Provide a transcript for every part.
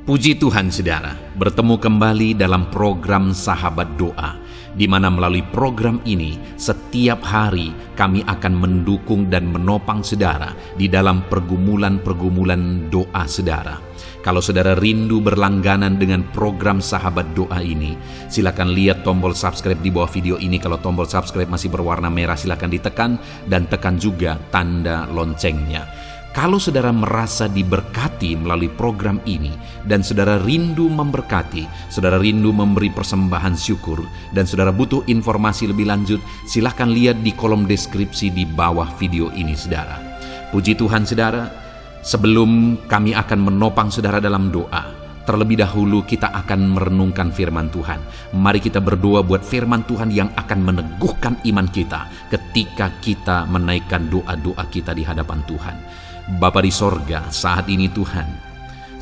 Puji Tuhan saudara, bertemu kembali dalam program Sahabat Doa, di mana melalui program ini setiap hari kami akan mendukung dan menopang saudara di dalam pergumulan-pergumulan doa saudara. Kalau saudara rindu berlangganan dengan program Sahabat Doa ini, silakan lihat tombol subscribe di bawah video ini. Kalau tombol subscribe masih berwarna merah, silakan ditekan dan tekan juga tanda loncengnya. Kalau saudara merasa diberkati melalui program ini dan saudara rindu memberkati, saudara rindu memberi persembahan syukur, dan saudara butuh informasi lebih lanjut, silahkan lihat di kolom deskripsi di bawah video ini saudara. Puji Tuhan saudara, sebelum kami akan menopang saudara dalam doa, terlebih dahulu kita akan merenungkan firman Tuhan. Mari kita berdoa buat firman Tuhan yang akan meneguhkan iman kita ketika kita menaikkan doa-doa kita di hadapan Tuhan. Bapa di sorga, saat ini Tuhan,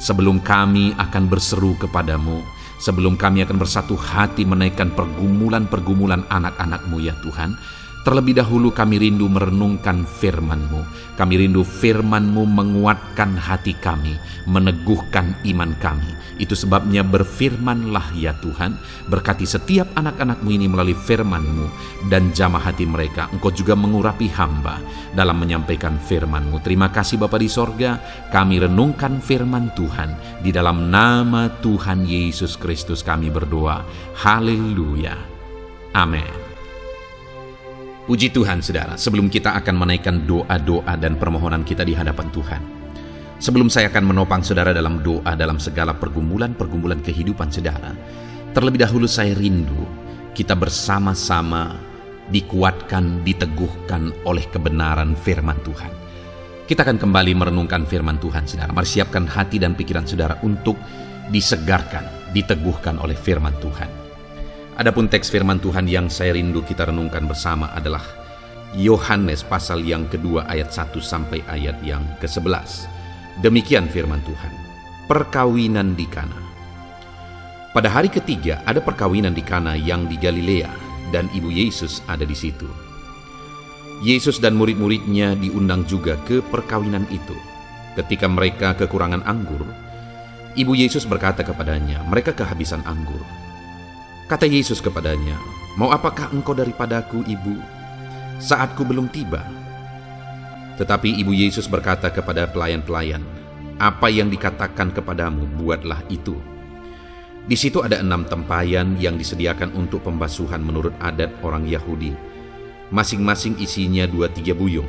sebelum kami akan berseru kepadamu, sebelum kami akan bersatu hati menaikkan pergumulan-pergumulan anak-anak-Mu ya Tuhan, terlebih dahulu kami rindu merenungkan firman-Mu. Kami rindu firman-Mu menguatkan hati kami, meneguhkan iman kami. Itu sebabnya berfirmanlah ya Tuhan, berkati setiap anak-anak-Mu ini melalui firman-Mu, dan jamah hati mereka. Engkau juga mengurapi hamba dalam menyampaikan firman-Mu. Terima kasih Bapa di sorga, kami renungkan firman Tuhan. Di dalam nama Tuhan Yesus Kristus kami berdoa. Haleluya. Amin. Puji Tuhan saudara, sebelum kita akan menaikkan doa-doa dan permohonan kita di hadapan Tuhan, sebelum saya akan menopang saudara dalam doa dalam segala pergumulan-pergumulan kehidupan saudara, terlebih dahulu saya rindu kita bersama-sama dikuatkan, diteguhkan oleh kebenaran firman Tuhan. Kita akan kembali merenungkan firman Tuhan saudara. Mari siapkan hati dan pikiran saudara untuk disegarkan, diteguhkan oleh firman Tuhan. Adapun teks firman Tuhan yang saya rindu kita renungkan bersama adalah Yohanes pasal yang kedua ayat 1 sampai ayat yang ke-11. Demikian firman Tuhan. Perkawinan di Kana. Pada hari ketiga ada perkawinan di Kana yang di Galilea, dan ibu Yesus ada di situ. Yesus dan murid-muridnya diundang juga ke perkawinan itu. Ketika mereka kekurangan anggur, ibu Yesus berkata kepadanya, mereka kehabisan anggur. Kata Yesus kepadanya, mau apakah engkau daripadaku, ibu? Saatku belum tiba. Tetapi ibu Yesus berkata kepada pelayan-pelayan, apa yang dikatakan kepadamu, buatlah itu. Di situ ada 6 tempayan yang disediakan untuk pembasuhan menurut adat orang Yahudi. Masing-masing isinya 2-3 buyung.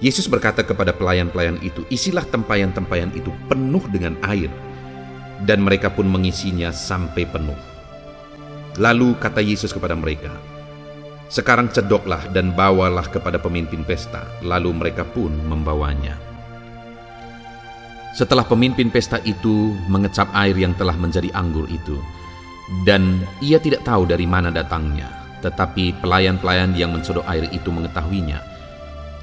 Yesus berkata kepada pelayan-pelayan itu, isilah tempayan-tempayan itu penuh dengan air. Dan mereka pun mengisinya sampai penuh. Lalu kata Yesus kepada mereka, sekarang cedoklah dan bawalah kepada pemimpin pesta. Lalu mereka pun membawanya. Setelah pemimpin pesta itu mengecap air yang telah menjadi anggur itu, dan ia tidak tahu dari mana datangnya, tetapi pelayan-pelayan yang mencodok air itu mengetahuinya,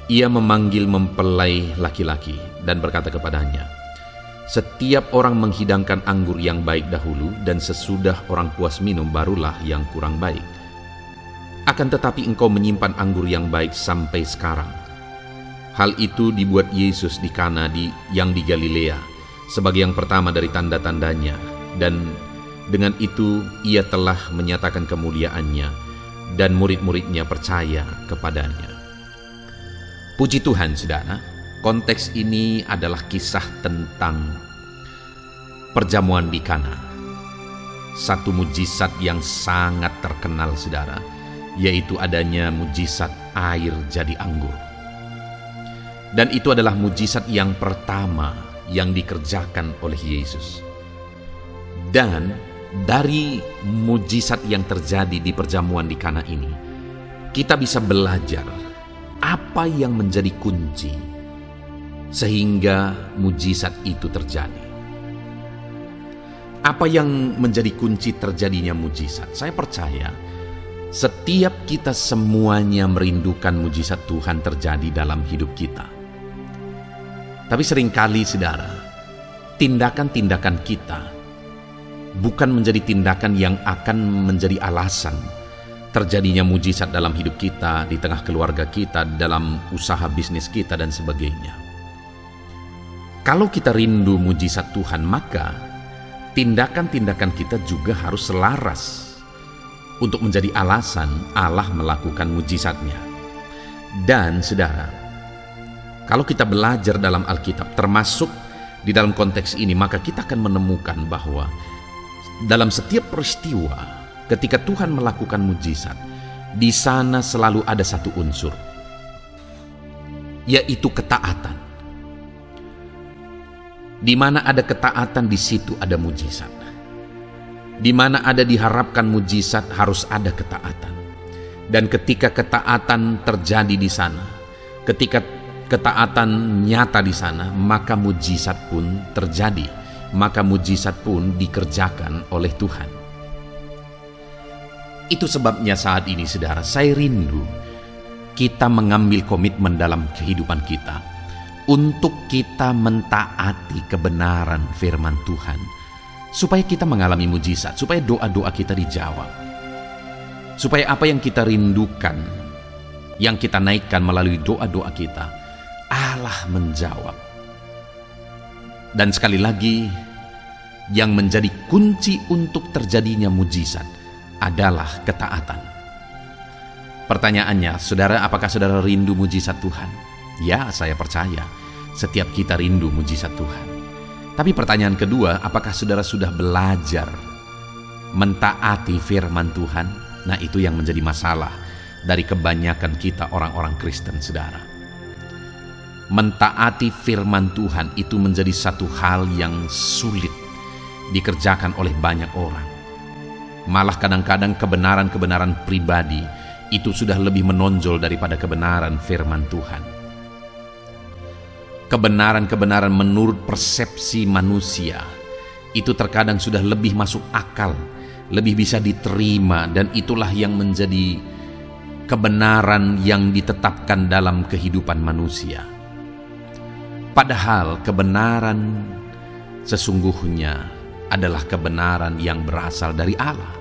ia memanggil mempelai laki-laki dan berkata kepadanya, setiap orang menghidangkan anggur yang baik dahulu, dan sesudah orang puas minum barulah yang kurang baik. Akan tetapi engkau menyimpan anggur yang baik sampai sekarang. Hal itu dibuat Yesus di Kana yang di Galilea sebagai yang pertama dari tanda-tandanya, dan dengan itu ia telah menyatakan kemuliaannya, dan murid-muridnya percaya kepadanya. Puji Tuhan saudara. Konteks ini adalah kisah tentang perjamuan di Kana. Satu mujizat yang sangat terkenal saudara, yaitu adanya mujizat air jadi anggur. Dan itu adalah mujizat yang pertama yang dikerjakan oleh Yesus. Dan dari mujizat yang terjadi di perjamuan di Kana ini, kita bisa belajar apa yang menjadi kunci sehingga mujizat itu terjadi. Apa yang menjadi kunci terjadinya mujizat? Saya percaya setiap kita semuanya merindukan mujizat Tuhan terjadi dalam hidup kita. Tapi seringkali saudara, tindakan-tindakan kita bukan menjadi tindakan yang akan menjadi alasan terjadinya mujizat dalam hidup kita, di tengah keluarga kita, dalam usaha bisnis kita dan sebagainya. Kalau kita rindu mujizat Tuhan, maka tindakan-tindakan kita juga harus selaras untuk menjadi alasan Allah melakukan mujizatnya. Dan saudara, kalau kita belajar dalam Alkitab, termasuk di dalam konteks ini, maka kita akan menemukan bahwa dalam setiap peristiwa ketika Tuhan melakukan mujizat, di sana selalu ada satu unsur, yaitu ketaatan. Di mana ada ketaatan, di situ ada mujizat. Di mana ada diharapkan mujizat, harus ada ketaatan. Dan ketika ketaatan terjadi di sana, ketika ketaatan nyata di sana, maka mujizat pun terjadi, maka mujizat pun dikerjakan oleh Tuhan. Itu sebabnya saat ini, saudara, saya rindu kita mengambil komitmen dalam kehidupan kita untuk kita mentaati kebenaran firman Tuhan, supaya kita mengalami mujizat, supaya doa-doa kita dijawab, supaya apa yang kita rindukan, yang kita naikkan melalui doa-doa kita, Allah menjawab. Dan sekali lagi, yang menjadi kunci untuk terjadinya mujizat adalah ketaatan. Pertanyaannya, saudara, apakah saudara rindu mujizat Tuhan? Ya, saya percaya setiap kita rindu mujizat Tuhan. Tapi pertanyaan kedua, apakah saudara sudah belajar mentaati firman Tuhan? Nah, itu yang menjadi masalah dari kebanyakan kita orang-orang Kristen, saudara. Mentaati firman Tuhan itu menjadi satu hal yang sulit dikerjakan oleh banyak orang. Malah kadang-kadang kebenaran-kebenaran pribadi itu sudah lebih menonjol daripada kebenaran firman Tuhan. Kebenaran-kebenaran menurut persepsi manusia itu terkadang sudah lebih masuk akal, lebih bisa diterima, dan itulah yang menjadi kebenaran yang ditetapkan dalam kehidupan manusia. Padahal kebenaran sesungguhnya adalah kebenaran yang berasal dari Allah.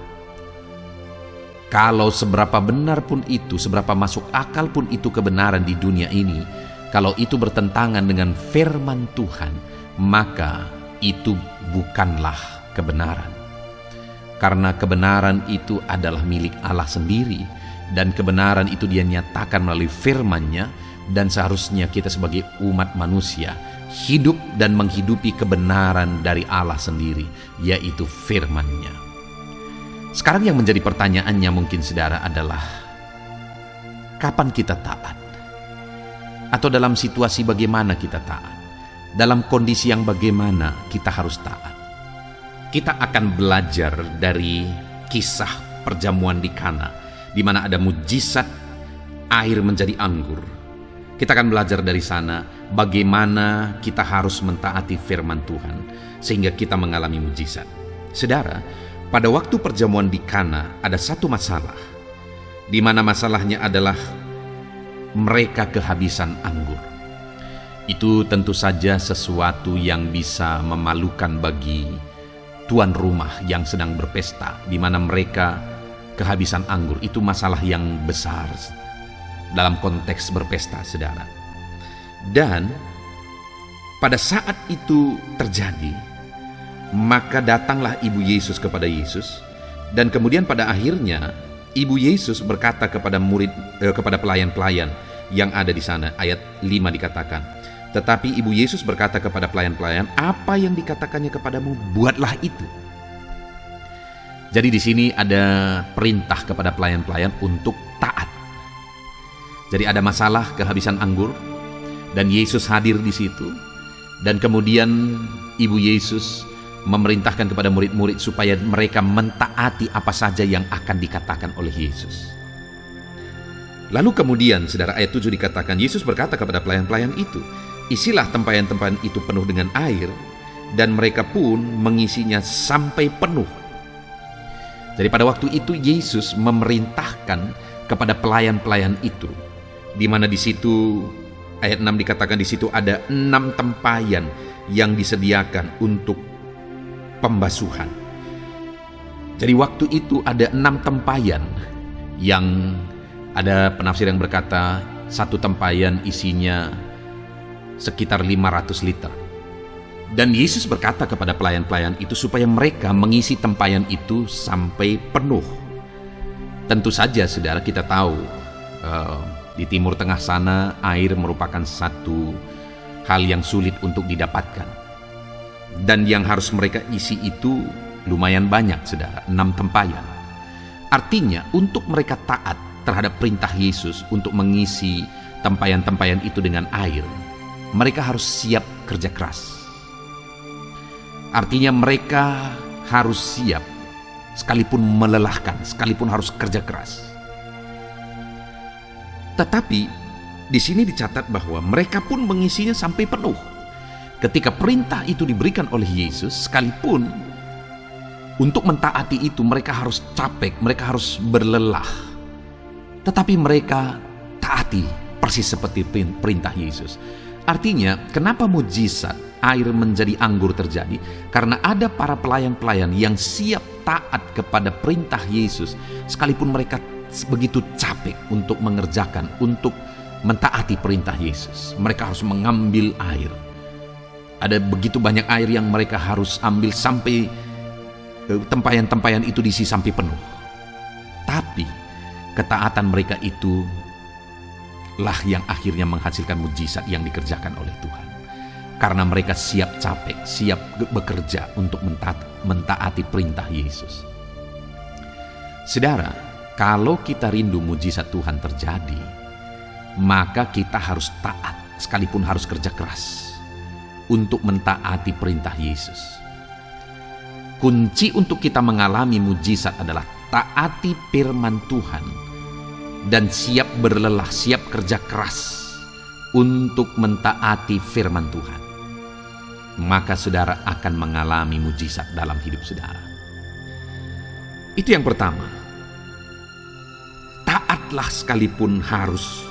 Kalau seberapa benar pun itu, seberapa masuk akal pun itu kebenaran di dunia ini, kalau itu bertentangan dengan firman Tuhan, maka itu bukanlah kebenaran. Karena kebenaran itu adalah milik Allah sendiri, dan kebenaran itu Dia nyatakan melalui firman-Nya, dan seharusnya kita sebagai umat manusia hidup dan menghidupi kebenaran dari Allah sendiri, yaitu firman-Nya. Sekarang yang menjadi pertanyaannya mungkin, saudara, adalah kapan kita taat? Atau dalam situasi bagaimana kita taat? Dalam kondisi yang bagaimana kita harus taat? Kita akan belajar dari kisah perjamuan di Kana, di mana ada mujizat air menjadi anggur. Kita akan belajar dari sana bagaimana kita harus mentaati firman Tuhan sehingga kita mengalami mujizat. Saudara, pada waktu perjamuan di Kana ada satu masalah, di mana masalahnya adalah mereka kehabisan anggur. Itu tentu saja sesuatu yang bisa memalukan bagi tuan rumah yang sedang berpesta, di mana mereka kehabisan anggur. Itu masalah yang besar dalam konteks berpesta, saudara. Dan pada saat itu terjadi, maka datanglah ibu Yesus kepada Yesus, dan kemudian pada akhirnya ibu Yesus berkata kepada kepada pelayan-pelayan yang ada di sana. Ayat 5 dikatakan, tetapi ibu Yesus berkata kepada pelayan-pelayan, apa yang dikatakannya kepadamu, buatlah itu. Jadi di sini ada perintah kepada pelayan-pelayan untuk taat. Jadi ada masalah kehabisan anggur, dan Yesus hadir di situ, dan kemudian ibu Yesus memerintahkan kepada murid-murid supaya mereka mentaati apa saja yang akan dikatakan oleh Yesus. Lalu kemudian, saudara, ayat 7 dikatakan, Yesus berkata kepada pelayan-pelayan itu, isilah tempayan-tempayan itu penuh dengan air, dan mereka pun mengisinya sampai penuh. Jadi pada waktu itu Yesus memerintahkan kepada pelayan-pelayan itu, di mana di situ ayat 6 dikatakan di situ ada 6 tempayan yang disediakan untuk pembasuhan. Jadi waktu itu ada 6 tempayan, yang ada penafsir yang berkata satu tempayan isinya sekitar 500 liter. Dan Yesus berkata kepada pelayan-pelayan itu supaya mereka mengisi tempayan itu sampai penuh. Tentu saja saudara, kita tahu di Timur Tengah sana air merupakan satu hal yang sulit untuk didapatkan. Dan yang harus mereka isi itu lumayan banyak saudara, 6 tempayan. Artinya untuk mereka taat terhadap perintah Yesus untuk mengisi tempayan-tempayan itu dengan air, mereka harus siap kerja keras. Artinya mereka harus siap, sekalipun melelahkan, sekalipun harus kerja keras. Tetapi di sini dicatat bahwa mereka pun mengisinya sampai penuh. Ketika perintah itu diberikan oleh Yesus, sekalipun untuk mentaati itu mereka harus capek, mereka harus berlelah. Tetapi mereka taati persis seperti perintah Yesus. Artinya, kenapa mujizat air menjadi anggur terjadi? Karena ada para pelayan-pelayan yang siap taat kepada perintah Yesus, sekalipun mereka begitu capek untuk mengerjakan, untuk mentaati perintah Yesus. Mereka harus mengambil air. Ada begitu banyak air yang mereka harus ambil sampai tempayan-tempayan itu diisi sampai penuh. Tapi ketaatan mereka itu lah yang akhirnya menghasilkan mujizat yang dikerjakan oleh Tuhan. Karena mereka siap capek, siap bekerja untuk mentaati perintah Yesus. Saudara, kalau kita rindu mujizat Tuhan terjadi, maka kita harus taat, sekalipun harus kerja keras untuk mentaati perintah Yesus. Kunci untuk kita mengalami mujizat adalah taati firman Tuhan dan siap berlelah, siap kerja keras untuk mentaati firman Tuhan. Maka saudara akan mengalami mujizat dalam hidup saudara. Itu yang pertama. Taatlah sekalipun harus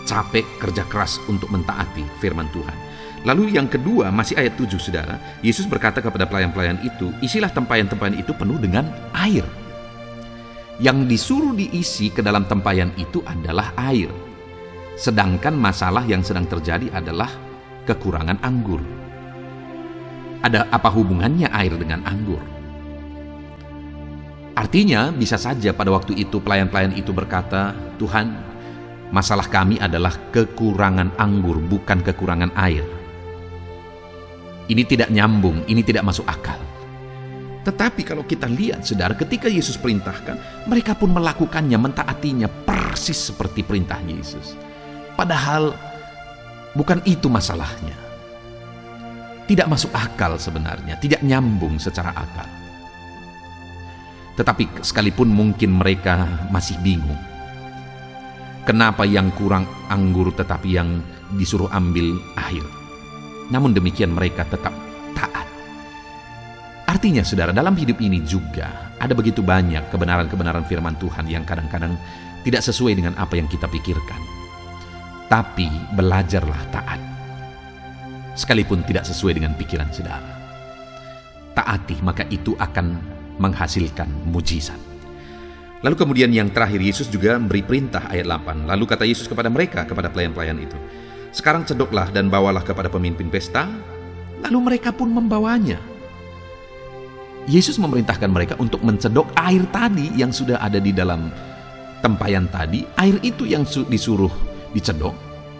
capek kerja keras untuk mentaati firman Tuhan. Lalu yang kedua, masih ayat 7 saudara, Yesus berkata kepada pelayan-pelayan itu, isilah tempayan-tempayan itu penuh dengan air. Yang disuruh diisi ke dalam tempayan itu adalah air. Sedangkan masalah yang sedang terjadi adalah kekurangan anggur. Ada apa hubungannya air dengan anggur? Artinya bisa saja pada waktu itu pelayan-pelayan itu berkata, Tuhan, masalah kami adalah kekurangan anggur, bukan kekurangan air. Ini tidak nyambung, ini tidak masuk akal. Tetapi kalau kita lihat saudara, ketika Yesus perintahkan, mereka pun melakukannya, mentaatinya persis seperti perintah Yesus. Padahal bukan itu masalahnya. Tidak masuk akal sebenarnya, tidak nyambung secara akal. Tetapi sekalipun mungkin mereka masih bingung, kenapa yang kurang anggur tetapi yang disuruh ambil air. Namun demikian mereka tetap taat. Artinya saudara, dalam hidup ini juga ada begitu banyak kebenaran-kebenaran firman Tuhan yang kadang-kadang tidak sesuai dengan apa yang kita pikirkan. Tapi belajarlah taat, sekalipun tidak sesuai dengan pikiran saudara. Taati, maka itu akan menghasilkan mujizat. Lalu kemudian yang terakhir, Yesus juga memberi perintah ayat 8. Lalu kata Yesus kepada mereka, kepada pelayan-pelayan itu, sekarang cedoklah dan bawalah kepada pemimpin pesta. Lalu mereka pun membawanya. Yesus memerintahkan mereka untuk mencedok air tadi yang sudah ada di dalam tempayan tadi. Air itu yang disuruh dicedok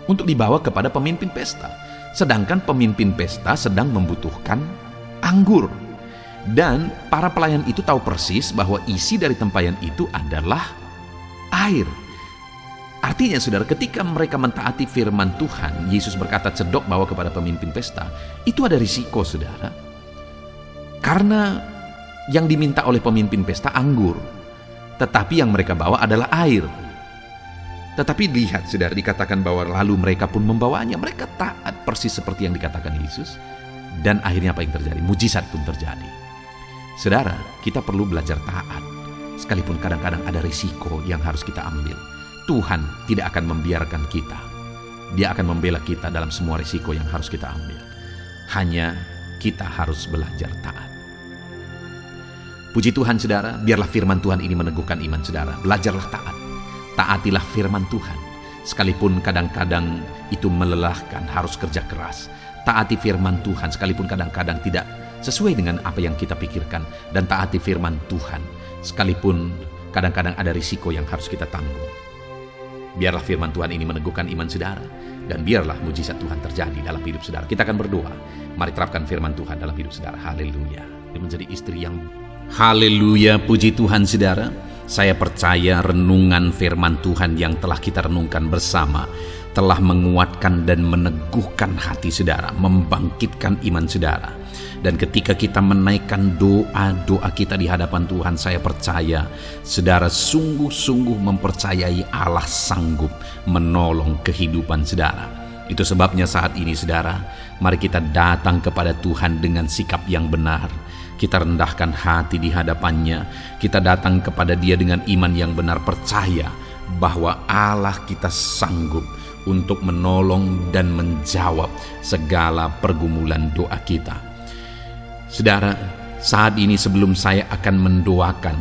untuk dibawa kepada pemimpin pesta. Sedangkan pemimpin pesta sedang membutuhkan anggur. Dan para pelayan itu tahu persis bahwa isi dari tempayan itu adalah air. Artinya saudara, ketika mereka mentaati firman Tuhan, Yesus berkata cedok bawa kepada pemimpin pesta, itu ada risiko saudara. Karena yang diminta oleh pemimpin pesta anggur, tetapi yang mereka bawa adalah air. Tetapi lihat saudara, dikatakan bahwa lalu mereka pun membawanya. Mereka taat persis seperti yang dikatakan Yesus. Dan akhirnya apa yang terjadi? Mujizat pun terjadi. Saudara, kita perlu belajar taat. Sekalipun kadang-kadang ada risiko yang harus kita ambil. Tuhan tidak akan membiarkan kita. Dia akan membela kita dalam semua risiko yang harus kita ambil. Hanya kita harus belajar taat. Puji Tuhan saudara, biarlah firman Tuhan ini meneguhkan iman saudara. Belajarlah taat. Taatilah firman Tuhan. Sekalipun kadang-kadang itu melelahkan, harus kerja keras. taati firman Tuhan sekalipun kadang-kadang tidak sesuai dengan apa yang kita pikirkan, dan taati firman Tuhan sekalipun kadang-kadang ada risiko yang harus kita tanggung. Biarlah firman Tuhan ini meneguhkan iman saudara, dan biarlah mujizat Tuhan terjadi dalam hidup saudara. Kita akan berdoa. Mari terapkan firman Tuhan dalam hidup saudara. Haleluya. Dia menjadi istri yang haleluya, puji Tuhan saudara. Saya percaya renungan firman Tuhan yang telah kita renungkan bersama telah menguatkan dan meneguhkan hati saudara, membangkitkan iman saudara. Dan ketika kita menaikkan doa-doa kita di hadapan Tuhan, saya percaya saudara sungguh-sungguh mempercayai Allah sanggup menolong kehidupan saudara. Itu sebabnya saat ini saudara, mari kita datang kepada Tuhan dengan sikap yang benar. Kita rendahkan hati di hadapannya. Kita datang kepada Dia dengan iman yang benar, percaya bahwa Allah kita sanggup untuk menolong dan menjawab segala pergumulan doa kita. Saudara, saat ini sebelum saya akan mendoakan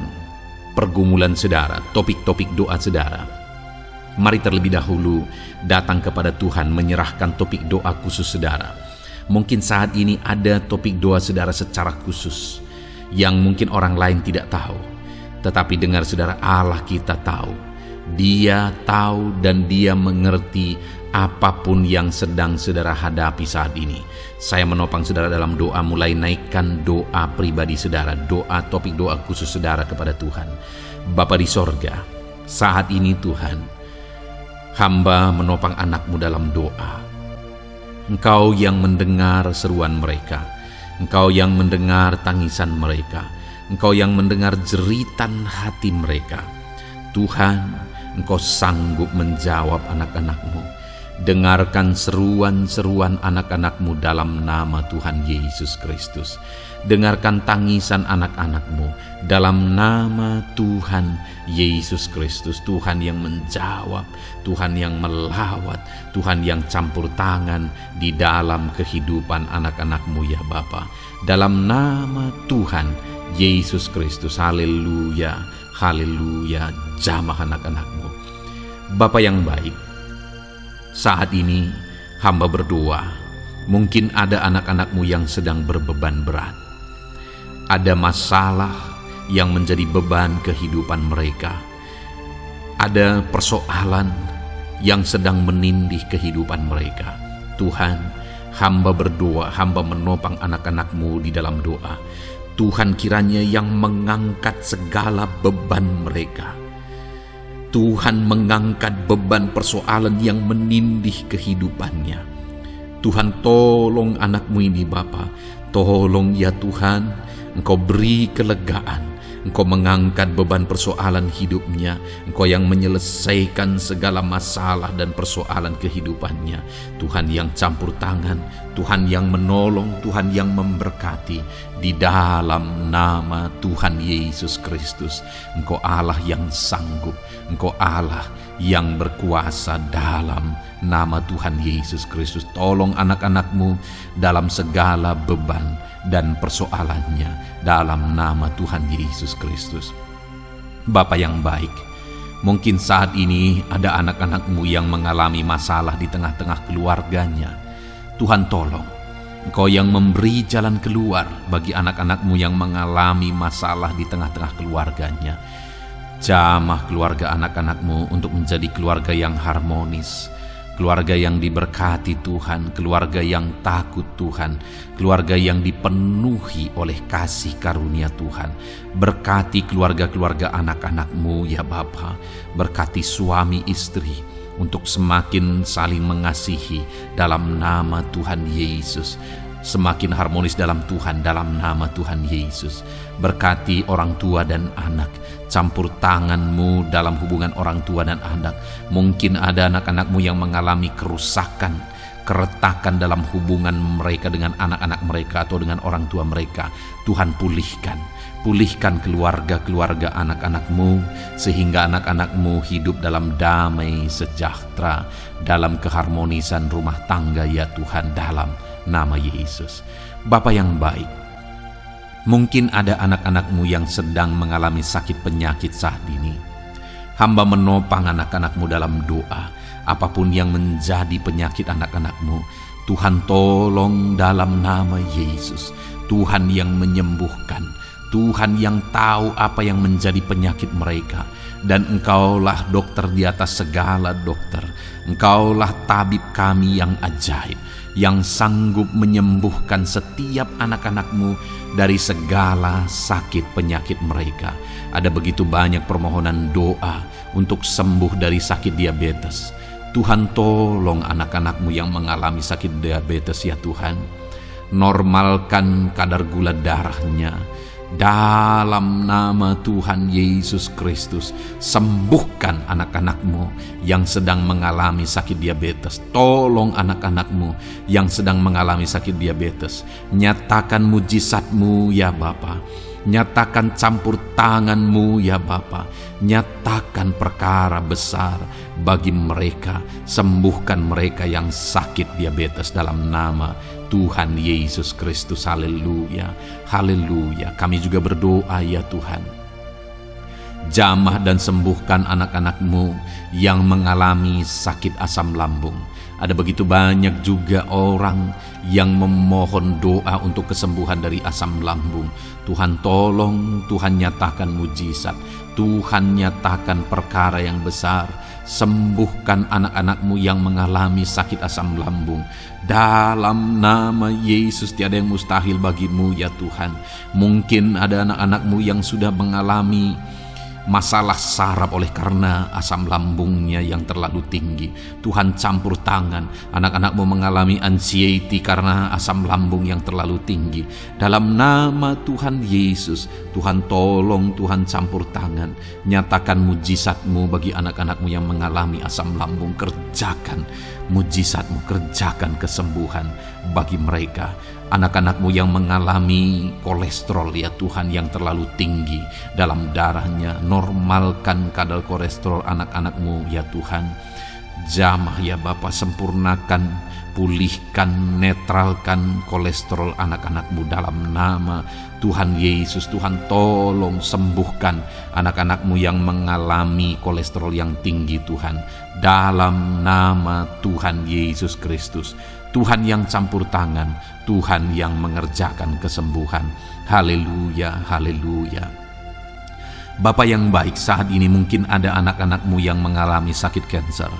pergumulan saudara, topik-topik doa saudara, mari terlebih dahulu datang kepada Tuhan menyerahkan topik doa khusus saudara. Mungkin saat ini ada topik doa saudara secara khusus yang mungkin orang lain tidak tahu. Tetapi dengar saudara, Allah kita tahu. Dia tahu dan Dia mengerti apapun yang sedang saudara hadapi saat ini. Saya menopang saudara dalam doa, mulai naikkan doa pribadi saudara, doa topik doa khusus saudara kepada Tuhan. Bapa di sorga, saat ini Tuhan, hamba menopang anak-Mu dalam doa. Engkau yang mendengar seruan mereka, Engkau yang mendengar tangisan mereka, Engkau yang mendengar jeritan hati mereka. Tuhan, Engkau sanggup menjawab anak-anak-Mu. Dengarkan seruan-seruan anak-anak-Mu dalam nama Tuhan Yesus Kristus. Dengarkan tangisan anak-anak-Mu dalam nama Tuhan Yesus Kristus. Tuhan yang menjawab, Tuhan yang melawat, Tuhan yang campur tangan di dalam kehidupan anak-anak-Mu ya Bapa. Dalam nama Tuhan Yesus Kristus. Haleluya, haleluya. Jamah anak-anak-Mu. Bapa yang baik, saat ini hamba berdoa, mungkin ada anak-anak-Mu yang sedang berbeban berat. Ada masalah yang menjadi beban kehidupan mereka. Ada persoalan yang sedang menindih kehidupan mereka. Tuhan, hamba berdoa, hamba menopang anak-anak-Mu di dalam doa. Tuhan kiranya yang mengangkat segala beban mereka. Tuhan mengangkat beban persoalan yang menindih kehidupannya. Tuhan, tolong anak-Mu ini Bapa. Tolong ya Tuhan, Engkau beri kelegaan. Engkau mengangkat beban persoalan hidupnya. Engkau yang menyelesaikan segala masalah dan persoalan kehidupannya. Tuhan yang campur tangan, Tuhan yang menolong, Tuhan yang memberkati. Di dalam nama Tuhan Yesus Kristus, Engkau Allah yang sanggup, Engkau Allah yang berkuasa. Dalam nama Tuhan Yesus Kristus, tolong anak-anak-Mu dalam segala beban dan persoalannya dalam nama Tuhan Yesus Kristus. Bapa yang baik, mungkin saat ini ada anak-anak-Mu yang mengalami masalah di tengah-tengah keluarganya. Tuhan tolong, Engkau yang memberi jalan keluar bagi anak-anak-Mu yang mengalami masalah di tengah-tengah keluarganya. Jamah keluarga anak-anak-Mu untuk menjadi keluarga yang harmonis, keluarga yang diberkati Tuhan, keluarga yang takut Tuhan, keluarga yang dipenuhi oleh kasih karunia Tuhan. Berkati keluarga-keluarga anak-anak-Mu ya Bapa. Berkati suami istri untuk semakin saling mengasihi dalam nama Tuhan Yesus. Semakin harmonis dalam Tuhan dalam nama Tuhan Yesus. Berkati orang tua dan anak. Campur tangan-Mu dalam hubungan orang tua dan anak. Mungkin ada anak-anak-Mu yang mengalami kerusakan, keretakan dalam hubungan mereka dengan anak-anak mereka atau dengan orang tua mereka. Tuhan pulihkan keluarga-keluarga anak-anak-Mu, sehingga anak-anak-Mu hidup dalam damai sejahtera, dalam keharmonisan rumah tangga ya Tuhan, dalam nama Yesus. Bapa yang baik, mungkin ada anak-anak-Mu yang sedang mengalami sakit penyakit saat ini. Hamba menopang anak-anak-Mu dalam doa. Apapun yang menjadi penyakit anak-anak-Mu, Tuhan tolong dalam nama Yesus. Tuhan yang menyembuhkan, Tuhan yang tahu apa yang menjadi penyakit mereka. Dan Engkaulah dokter di atas segala dokter. Engkaulah tabib kami yang ajaib, yang sanggup menyembuhkan setiap anak-anak-Mu dari segala sakit penyakit mereka. Ada begitu banyak permohonan doa untuk sembuh dari sakit diabetes. Tuhan tolong anak-anak-Mu yang mengalami sakit diabetes ya Tuhan. Normalkan kadar gula darahnya. Dalam nama Tuhan Yesus Kristus, sembuhkan anak-anak-Mu yang sedang mengalami sakit diabetes. Tolong anak-anak-Mu yang sedang mengalami sakit diabetes. Nyatakan mujizat-Mu ya Bapa. Nyatakan campur tangan-Mu ya Bapa. Nyatakan perkara besar bagi mereka. Sembuhkan mereka yang sakit diabetes dalam nama Tuhan Yesus Kristus. Haleluya, haleluya. Kami juga berdoa ya Tuhan, jamah dan sembuhkan anak-anak-Mu yang mengalami sakit asam lambung. Ada begitu banyak juga orang yang memohon doa untuk kesembuhan dari asam lambung. Tuhan tolong, Tuhan nyatakan mujizat, Tuhan nyatakan perkara yang besar. Sembuhkan anak-anak-Mu yang mengalami sakit asam lambung. Dalam nama Yesus, tiada yang mustahil bagi-Mu ya Tuhan. Mungkin ada anak-anak-Mu yang sudah mengalami masalah saraf oleh karena asam lambungnya yang terlalu tinggi. Tuhan campur tangan. Anak-anak-Mu mengalami anxiety karena asam lambung yang terlalu tinggi. Dalam nama Tuhan Yesus, Tuhan tolong, Tuhan campur tangan. Nyatakan mujizat-Mu bagi anak-anak-Mu yang mengalami asam lambung. Kerjakan mujizat-Mu, kerjakan kesembuhan bagi mereka. Anak-anak-Mu yang mengalami kolesterol ya Tuhan yang terlalu tinggi dalam darahnya, normalkan kadar kolesterol anak-anak-Mu ya Tuhan. Jamah ya Bapa, sempurnakan, pulihkan, netralkan kolesterol anak-anak-Mu dalam nama Tuhan Yesus. Tuhan tolong sembuhkan anak-anak-Mu yang mengalami kolesterol yang tinggi Tuhan. Dalam nama Tuhan Yesus Kristus. Tuhan yang campur tangan, Tuhan yang mengerjakan kesembuhan. Haleluya, haleluya. Bapa yang baik, saat ini mungkin ada anak-anak-Mu yang mengalami sakit kanker.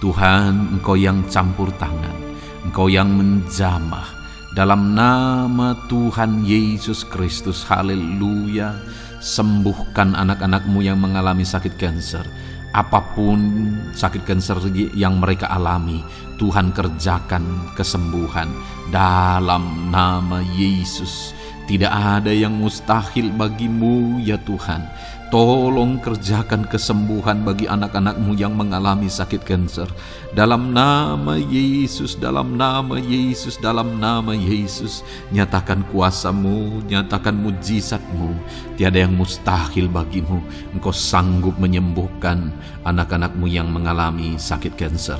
Tuhan, Engkau yang campur tangan, Engkau yang menjamah. Dalam nama Tuhan Yesus Kristus, haleluya. Sembuhkan anak-anak-Mu yang mengalami sakit kanker. Apapun sakit kanker yang mereka alami, Tuhan kerjakan kesembuhan dalam nama Yesus. Tidak ada yang mustahil bagi-Mu ya Tuhan. Tolong kerjakan kesembuhan bagi anak-anak-Mu yang mengalami sakit kanker. Dalam nama Yesus, dalam nama Yesus, dalam nama Yesus. Nyatakan kuasa-Mu, nyatakan mujizat-Mu. Tiada yang mustahil bagi-Mu. Engkau sanggup menyembuhkan anak-anak-Mu yang mengalami sakit kanker.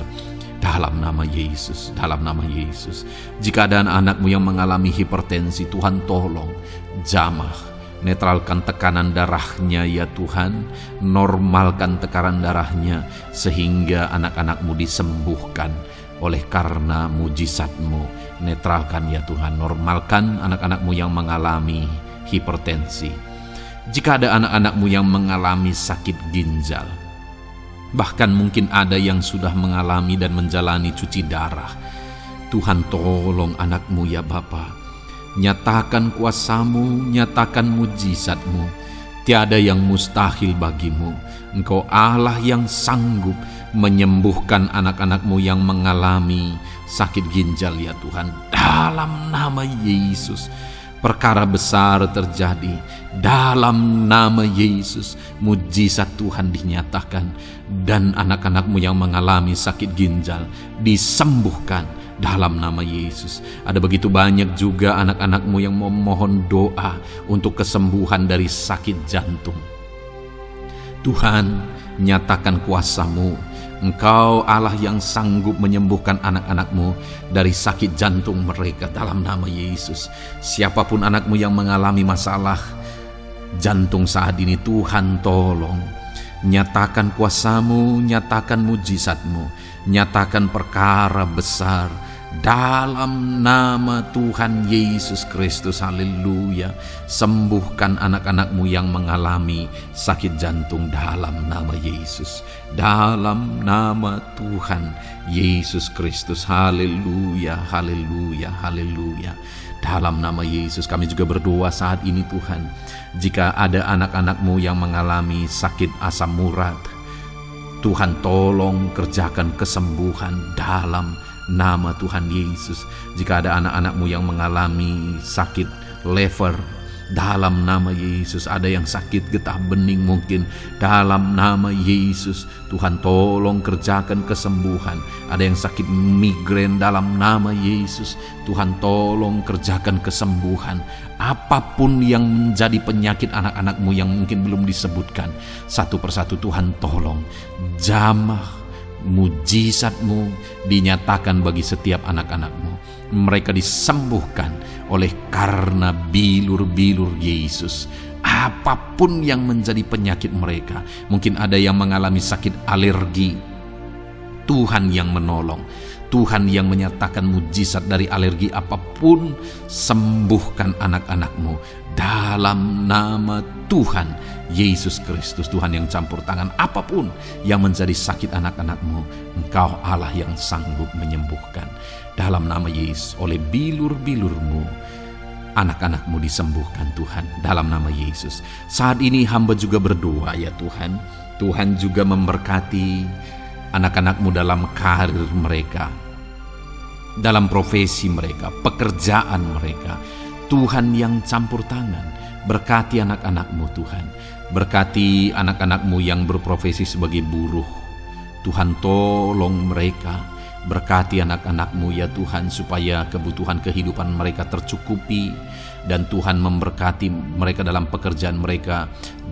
Dalam nama Yesus, dalam nama Yesus. Jika ada anak-anak-Mu yang mengalami hipertensi, Tuhan tolong jamah, netralkan tekanan darahnya ya Tuhan. Normalkan tekanan darahnya sehingga anak-anak-Mu disembuhkan oleh karena mujizat-Mu. Netralkan ya Tuhan, normalkan anak-anak-Mu yang mengalami hipertensi. Jika ada anak-anak-Mu yang mengalami sakit ginjal, bahkan mungkin ada yang sudah mengalami dan menjalani cuci darah, Tuhan tolong anak-Mu ya Bapa. Nyatakan kuasa-Mu, nyatakan mujizat-Mu. Tiada yang mustahil bagi-Mu. Engkau Allah yang sanggup menyembuhkan anak-anak-Mu yang mengalami sakit ginjal ya Tuhan. Dalam nama Yesus, perkara besar terjadi. Dalam nama Yesus, mujizat Tuhan dinyatakan. Dan anak-anak-Mu yang mengalami sakit ginjal disembuhkan dalam nama Yesus. Ada begitu banyak juga anak-anak-Mu yang memohon doa untuk kesembuhan dari sakit jantung. Tuhan, nyatakan kuasa-Mu. Engkau Allah yang sanggup menyembuhkan anak-anak-Mu dari sakit jantung mereka dalam nama Yesus. Siapapun anak-Mu yang mengalami masalah jantung saat ini, Tuhan tolong. Nyatakan kuasa-Mu, nyatakan mujizat-Mu, nyatakan perkara besar Dalam nama Tuhan Yesus Kristus, haleluya. Sembuhkan anak-anakmu yang mengalami sakit jantung dalam nama Yesus. Dalam nama Tuhan Yesus Kristus, haleluya, haleluya, haleluya. Dalam nama Yesus kami juga berdoa saat ini Tuhan, jika ada anak-anakmu yang mengalami sakit asam urat, Tuhan tolong kerjakan kesembuhan dalam nama Tuhan Yesus. Jika ada anak-anakmu yang mengalami sakit liver, dalam nama Yesus. Ada yang sakit getah bening mungkin, dalam nama Yesus Tuhan tolong kerjakan kesembuhan. Ada yang sakit migrain, dalam nama Yesus Tuhan tolong kerjakan kesembuhan. Apapun yang menjadi penyakit anak-anakmu yang mungkin belum disebutkan, satu persatu Tuhan tolong. Jamah mujizatmu dinyatakan bagi setiap anak-anakmu. Mereka disembuhkan oleh karena bilur-bilur Yesus. Apapun yang menjadi penyakit mereka, mungkin ada yang mengalami sakit alergi, Tuhan yang menolong, Tuhan yang menyatakan mujizat dari alergi apapun. Sembuhkan anak-anakmu dalam nama Tuhan Yesus Kristus. Tuhan yang campur tangan apapun yang menjadi sakit anak-anakmu, Engkau Allah yang sanggup menyembuhkan. Dalam nama Yesus, oleh bilur-bilurmu anak-anakmu disembuhkan Tuhan, dalam nama Yesus. Saat ini hamba juga berdoa ya Tuhan, Tuhan juga memberkati anak-anakmu dalam karir mereka, dalam profesi mereka, pekerjaan mereka. Tuhan yang campur tangan, berkati anak-anakmu Tuhan. Berkati anak-anakmu yang berprofesi sebagai buruh, Tuhan tolong mereka. Berkati anak-anakmu ya Tuhan, supaya kebutuhan kehidupan mereka tercukupi, dan Tuhan memberkati mereka dalam pekerjaan mereka.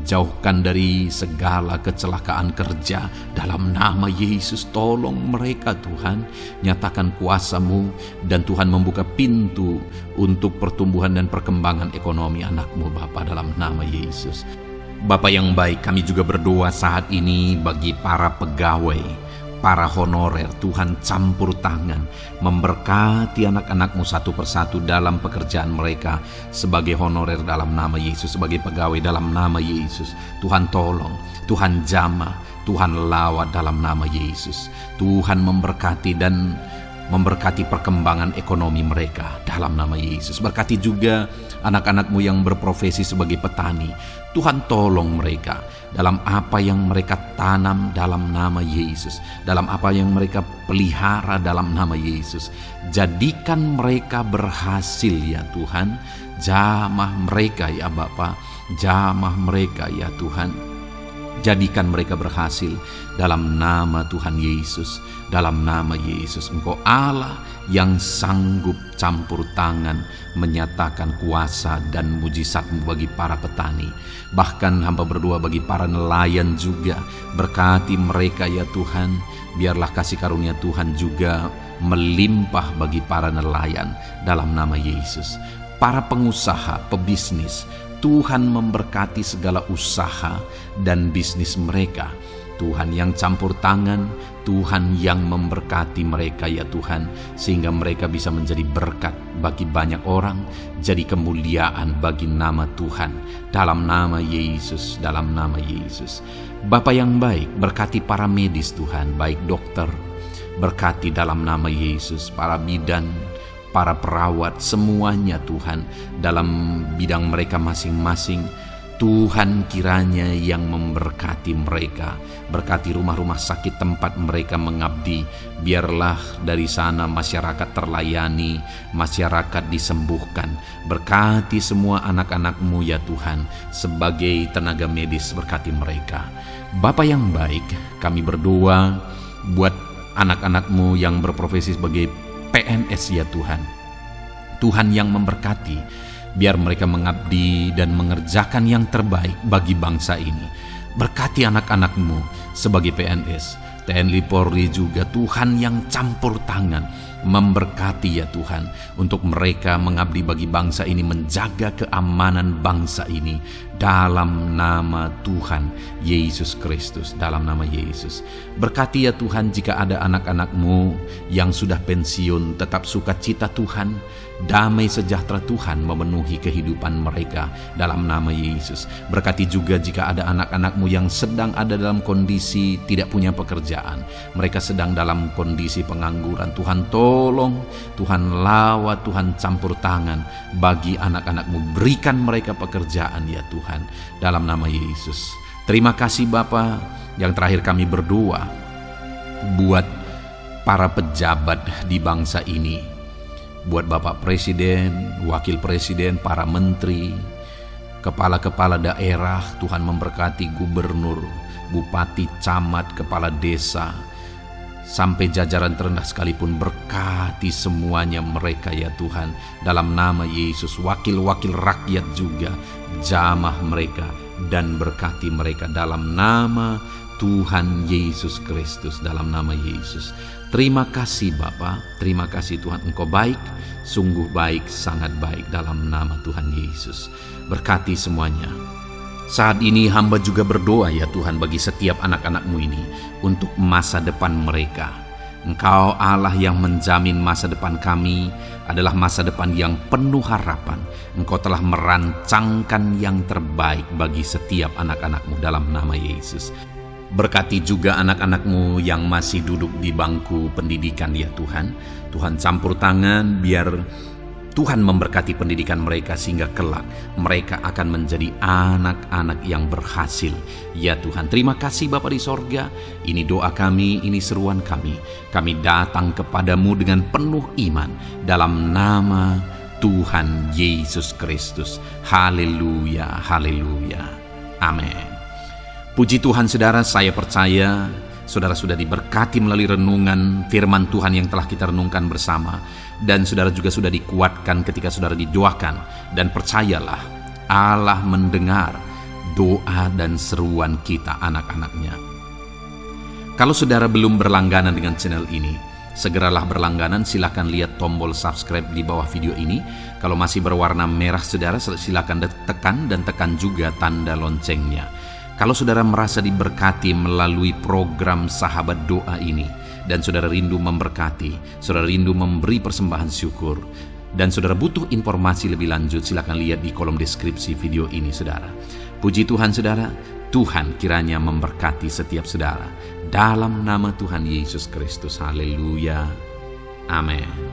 Jauhkan dari segala kecelakaan kerja dalam nama Yesus. Tolong mereka Tuhan, nyatakan kuasa-Mu, dan Tuhan membuka pintu untuk pertumbuhan dan perkembangan ekonomi anakmu Bapa, dalam nama Yesus. Bapa yang baik, kami juga berdoa saat ini bagi para pegawai, para honorer. Tuhan campur tangan, memberkati anak-anakmu satu persatu dalam pekerjaan mereka sebagai honorer dalam nama Yesus, sebagai pegawai dalam nama Yesus. Tuhan tolong, Tuhan jamah, Tuhan lawat dalam nama Yesus. Tuhan memberkati dan memberkati perkembangan ekonomi mereka dalam nama Yesus. Berkati juga anak-anakmu yang berprofesi sebagai petani. Tuhan tolong mereka dalam apa yang mereka tanam dalam nama Yesus, dalam apa yang mereka pelihara dalam nama Yesus. Jadikan mereka berhasil ya Tuhan. Jamah mereka ya Bapa, jamah mereka ya Tuhan. Jadikan mereka berhasil dalam nama Tuhan Yesus, dalam nama Yesus. Engkau Allah yang sanggup campur tangan, menyatakan kuasa dan mujizat-Mu bagi para petani. Bahkan hamba berdoa bagi para nelayan juga. Berkati mereka ya Tuhan. Biarlah kasih karunia Tuhan juga melimpah bagi para nelayan dalam nama Yesus. Para pengusaha, pebisnis, Tuhan memberkati segala usaha dan bisnis mereka. Tuhan yang campur tangan, Tuhan yang memberkati mereka ya Tuhan, sehingga mereka bisa menjadi berkat bagi banyak orang, jadi kemuliaan bagi nama Tuhan, dalam nama Yesus, dalam nama Yesus. Bapa yang baik, berkati para medis Tuhan, baik dokter, berkati dalam nama Yesus, para bidan, para perawat, semuanya Tuhan, dalam bidang mereka masing-masing. Tuhan kiranya yang memberkati mereka. Berkati rumah-rumah sakit tempat mereka mengabdi. Biarlah dari sana masyarakat terlayani, masyarakat disembuhkan. Berkati semua anak-anak-Mu ya Tuhan, sebagai tenaga medis, berkati mereka. Bapa yang baik, kami berdoa buat anak-anak-Mu yang berprofesi sebagai PNS ya Tuhan. Tuhan yang memberkati, biar mereka mengabdi dan mengerjakan yang terbaik bagi bangsa ini. Berkati anak-anak-Mu sebagai PNS, TNI Polri juga. Tuhan yang campur tangan, memberkati ya Tuhan, untuk mereka mengabdi bagi bangsa ini, menjaga keamanan bangsa ini dalam nama Tuhan Yesus Kristus, dalam nama Yesus. Berkati ya Tuhan, jika ada anak-anak-Mu yang sudah pensiun, tetap sukacita Tuhan, damai sejahtera Tuhan memenuhi kehidupan mereka dalam nama Yesus. Berkati juga jika ada anak-anak-Mu yang sedang ada dalam kondisi tidak punya pekerjaan, mereka sedang dalam kondisi pengangguran, Tuhan tolong, Tuhan lawat, Tuhan campur tangan bagi anak-anak-Mu, berikan mereka pekerjaan ya Tuhan, dalam nama Yesus. Terima kasih Bapa. Yang terakhir kami berdoa buat para pejabat di bangsa ini, buat Bapak Presiden, Wakil Presiden, para menteri, kepala-kepala daerah. Tuhan memberkati gubernur, bupati, camat, kepala desa, sampai jajaran terendah sekalipun, berkati semuanya mereka ya Tuhan, dalam nama Yesus. Wakil-wakil rakyat juga, jamah mereka dan berkati mereka dalam nama Tuhan Yesus Kristus, dalam nama Yesus. Terima kasih Bapa, terima kasih Tuhan, Engkau baik, sungguh baik, sangat baik, dalam nama Tuhan Yesus. Berkati semuanya. Saat ini hamba juga berdoa ya Tuhan bagi setiap anak-anak-Mu ini untuk masa depan mereka. Engkau Allah yang menjamin masa depan kami adalah masa depan yang penuh harapan. Engkau telah merancangkan yang terbaik bagi setiap anak-anak-Mu dalam nama Yesus. Berkati juga anak-anak-Mu yang masih duduk di bangku pendidikan ya Tuhan. Tuhan campur tangan, biar Tuhan memberkati pendidikan mereka sehingga kelak mereka akan menjadi anak-anak yang berhasil. Ya Tuhan, terima kasih Bapa di sorga. Ini doa kami, ini seruan kami. Kami datang kepadamu dengan penuh iman dalam nama Tuhan Yesus Kristus. Haleluya, haleluya. Amin. Puji Tuhan saudara, saya percaya saudara sudah diberkati melalui renungan firman Tuhan yang telah kita renungkan bersama. Dan saudara juga sudah dikuatkan ketika saudara didoakan. Dan percayalah, Allah mendengar doa dan seruan kita anak-anaknya. Kalau saudara belum berlangganan dengan channel ini, segeralah berlangganan. Silakan lihat tombol subscribe di bawah video ini. Kalau masih berwarna merah saudara, silakan tekan dan tekan juga tanda loncengnya. Kalau saudara merasa diberkati melalui program Sahabat Doa ini, dan saudara rindu memberkati, saudara rindu memberi persembahan syukur, dan saudara butuh informasi lebih lanjut, silakan lihat di kolom deskripsi video ini saudara. Puji Tuhan saudara, Tuhan kiranya memberkati setiap saudara. Dalam nama Tuhan Yesus Kristus, haleluya, amin.